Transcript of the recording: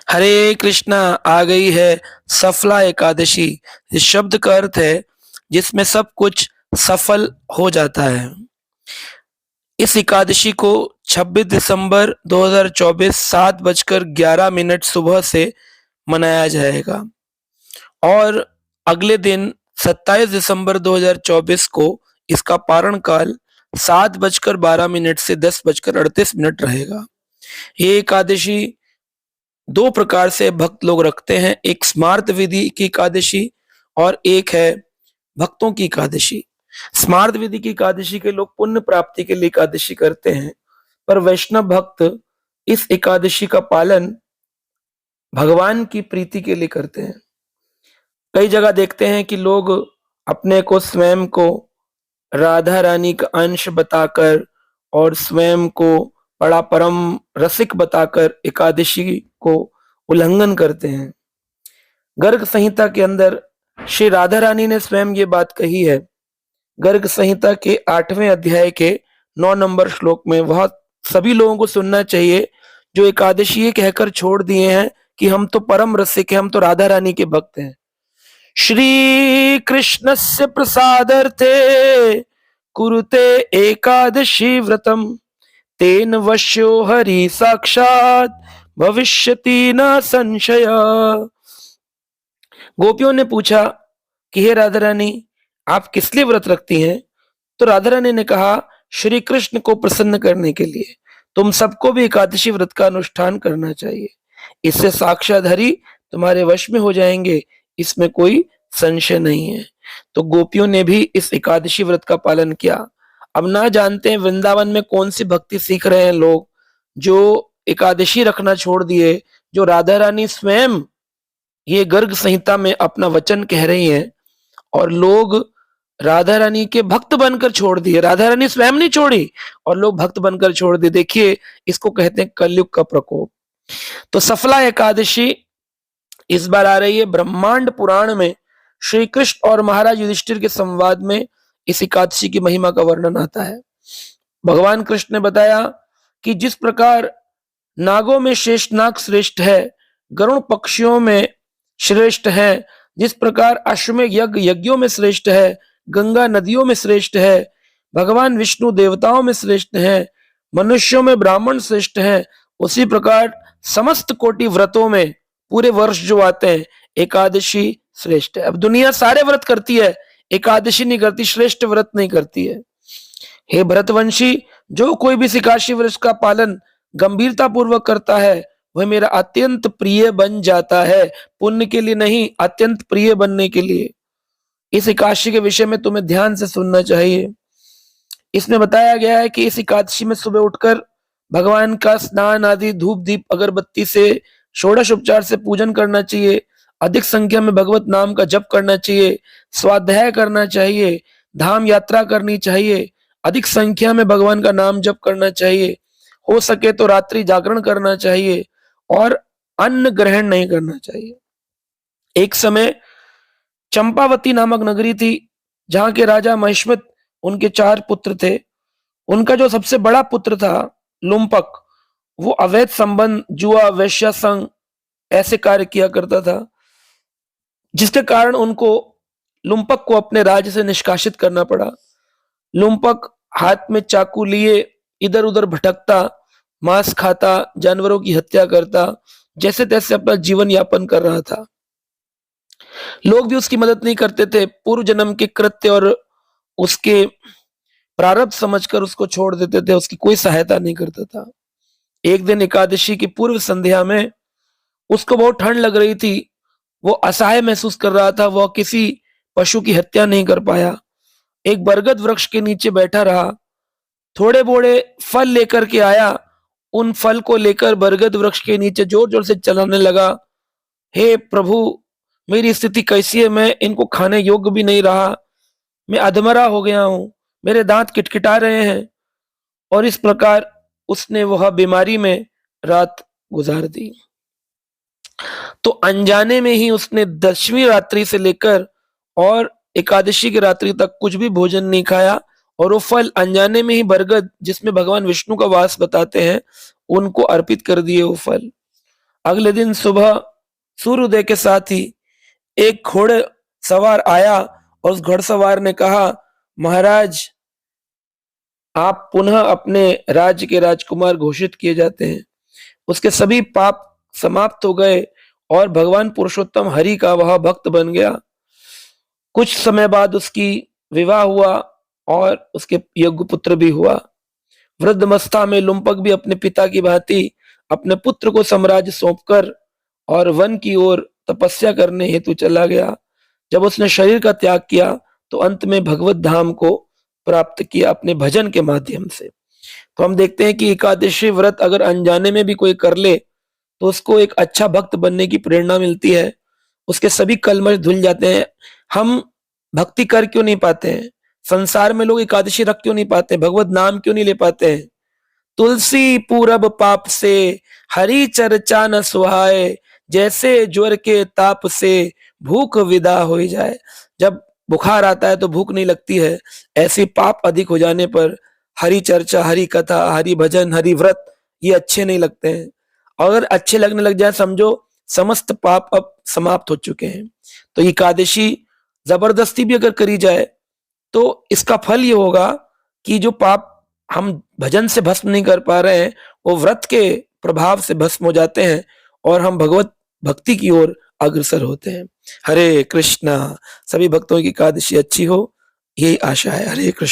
हरे कृष्णा। आ गई है सफला एकादशी। इस शब्द का अर्थ है जिसमें सब कुछ सफल हो जाता है। इस एकादशी को 26 दिसंबर 2024 7:11 सुबह से मनाया जाएगा और अगले दिन 27 दिसंबर 2024 को इसका पारण काल 7:12 से 10:38 रहेगा। ये एकादशी दो प्रकार से भक्त लोग रखते हैं, एक स्मार्त विधि की एकादशी और एक है भक्तों की एकादशी। स्मार्त विधि की एकादशी के लोग पुण्य प्राप्ति के लिए एकादशी करते हैं, पर वैष्णव भक्त इस एकादशी का पालन भगवान की प्रीति के लिए करते हैं। कई जगह देखते हैं कि लोग अपने को स्वयं को राधा रानी का अंश बताकर और स्वयं को बड़ा परम रसिक बताकर एकादशी को उल्लंघन करते हैं। गर्ग संहिता के अंदर श्री राधा रानी ने स्वयं ये बात कही है। गर्ग संहिता के 8वें अध्याय के 9 नंबर श्लोक में वह सभी लोगों को सुनना चाहिए जो एकादशी ये कहकर छोड़ दिए हैं कि हम तो परम रसिक हैं, हम तो राधा रानी के भक्त हैं। श्री कृष्णस्य प्रसादर्थे कुरुते एकादशी व्रतम तेन वश्यो हरि साक्षात भविष्यति न संशय। गोपियों ने पूछा कि हे राधा रानी, आप किस लिए व्रत रखती हैं? तो राधा रानी ने कहा, श्री कृष्ण को प्रसन्न करने के लिए। तुम सबको भी एकादशी व्रत का अनुष्ठान करना चाहिए, इससे साक्षात हरि तुम्हारे वश में हो जाएंगे, इसमें कोई संशय नहीं है। तो गोपियों ने भी इस एकादशी व्रत का पालन किया। अब ना जानते हैं वृंदावन में कौन सी भक्ति सीख रहे हैं लोग जो एकादशी रखना छोड़ दिए, जो राधा रानी स्वयं ये गर्ग संहिता में अपना वचन कह रही हैं और लोग राधा रानी के भक्त बनकर छोड़ दिए। राधा रानी स्वयं नहीं छोड़ी और लोग भक्त बनकर छोड़ दिए। देखिए, इसको कहते हैं कलयुग का प्रकोप। तो सफला एकादशी इस बार आ रही है। ब्रह्मांड पुराण में श्री कृष्ण और महाराज युधिष्ठिर के संवाद में इस एकादशी की महिमा का वर्णन आता है। भगवान कृष्ण ने बताया कि जिस प्रकार नागों में शेषनाग श्रेष्ठ है, गरुण पक्षियों में श्रेष्ठ है, जिस प्रकार अश्वमेध यज्ञ यज्ञों में श्रेष्ठ है, गंगा नदियों में श्रेष्ठ है, भगवान विष्णु देवताओं में श्रेष्ठ है, मनुष्यों में ब्राह्मण श्रेष्ठ है, उसी प्रकार समस्त कोटि व्रतों में पूरे वर्ष जो आते हैं एकादशी श्रेष्ठ है। अब दुनिया सारे व्रत करती है, एकादशी नहीं करती, श्रेष्ठ व्रत नहीं करती है। हे भरतवंशी, जो कोई भी एकादशी व्रत का पालन गंभीरता पूर्वक करता है वह मेरा अत्यंत प्रिय बन जाता है। पुण्य के लिए नहीं, अत्यंत प्रिय बनने के लिए। इस एकादशी के विषय में तुम्हें ध्यान से सुनना चाहिए। इसमें बताया गया है कि इस एकादशी में सुबह उठकर भगवान का स्नान आदि धूप दीप अगरबत्ती से षोडश उपचार से पूजन करना चाहिए। अधिक संख्या में भगवत नाम का जप करना चाहिए, स्वाध्याय करना चाहिए, धाम यात्रा करनी चाहिए, अधिक संख्या में भगवान का नाम जप करना चाहिए, हो सके तो रात्रि जागरण करना चाहिए और अन्न ग्रहण नहीं करना चाहिए। एक समय चंपावती नामक नगरी थी जहां के राजा महिष्मत, उनके 4 पुत्र थे। उनका जो सबसे बड़ा पुत्र था लुम्पक, वो अवैध संबंध, जुआ, वेश्या संग ऐसे कार्य किया करता था, जिसके कारण उनको लुम्पक को अपने राज्य से निष्कासित करना पड़ा। लुम्पक हाथ में चाकू लिए इधर उधर भटकता, मांस खाता, जानवरों की हत्या करता, जैसे तैसे अपना जीवन यापन कर रहा था। लोग भी उसकी मदद नहीं करते थे। पूर्व जन्म के कृत्य और उसके प्रारब्ध समझकर उसको छोड़ देते थे, उसकी कोई सहायता नहीं करता था। एक दिन एकादशी की पूर्व संध्या में उसको बहुत ठंड लग रही थी, वो असहाय महसूस कर रहा था, वह किसी पशु की हत्या नहीं कर पाया। एक बरगद वृक्ष के नीचे बैठा रहा, थोड़े बोड़े फल लेकर के आया, उन फल को लेकर बरगद वृक्ष के नीचे जोर जोर से चलाने लगा। हे प्रभु, मेरी स्थिति कैसी है, मैं इनको खाने योग्य भी नहीं रहा, मैं अधमरा हो गया हूं, मेरे दांत किटकिटा रहे हैं। और इस प्रकार उसने वह बीमारी में रात गुजार दी। तो अनजाने में ही उसने 10वीं रात्रि से लेकर और एकादशी की रात्रि तक कुछ भी भोजन नहीं खाया और वो फल अनजाने में ही बरगद जिसमें भगवान विष्णु का वास बताते हैं उनको अर्पित कर दिए वो फल। अगले दिन सुबह सूर्योदय के साथ ही एक घोड़े सवार आया और उस घुड़सवार ने कहा, महाराज, आप पुनः अपने राज्य के राजकुमार घोषित किए जाते हैं। उसके सभी पाप समाप्त हो गए और भगवान पुरुषोत्तम हरि का वह भक्त बन गया। कुछ समय बाद उसकी विवाह हुआ और उसके योग्य पुत्र भी हुआ। वृद्धावस्था में लुम्पक भी अपने पिता की भांति अपने पुत्र को साम्राज्य सौंपकर और वन की ओर तपस्या करने हेतु चला गया। जब उसने शरीर का त्याग किया तो अंत में भगवत धाम को प्राप्त किया अपने भजन के माध्यम से। तो हम देखते हैं कि एकादशी व्रत अगर अनजाने में भी कोई कर ले तो उसको एक अच्छा भक्त बनने की प्रेरणा मिलती है, उसके सभी कलमश धुल जाते हैं। हम भक्ति कर क्यों नहीं पाते हैं? संसार में लोग एकादशी रख क्यों नहीं पाते? भगवत नाम क्यों नहीं ले पाते हैं? तुलसी पूरब पाप से हरि चर्चा न सुहाए, जैसे ज्वर के ताप से भूख विदा हो जाए। जब बुखार आता है तो भूख नहीं लगती है, ऐसे पाप अधिक हो जाने पर हरि चर्चा, हरि कथा, हरि भजन, हरि व्रत ये अच्छे नहीं लगते हैं। अगर अच्छे लगने लग जाए समझो समस्त पाप अब समाप्त हो चुके हैं। तो एकादशी जबरदस्ती भी अगर करी जाए तो इसका फल ये होगा कि जो पाप हम भजन से भस्म नहीं कर पा रहे हैं वो व्रत के प्रभाव से भस्म हो जाते हैं और हम भगवत भक्ति की ओर अग्रसर होते हैं। हरे कृष्णा। सभी भक्तों की एकादशी अच्छी हो, यही आशा है। हरे कृष्ण।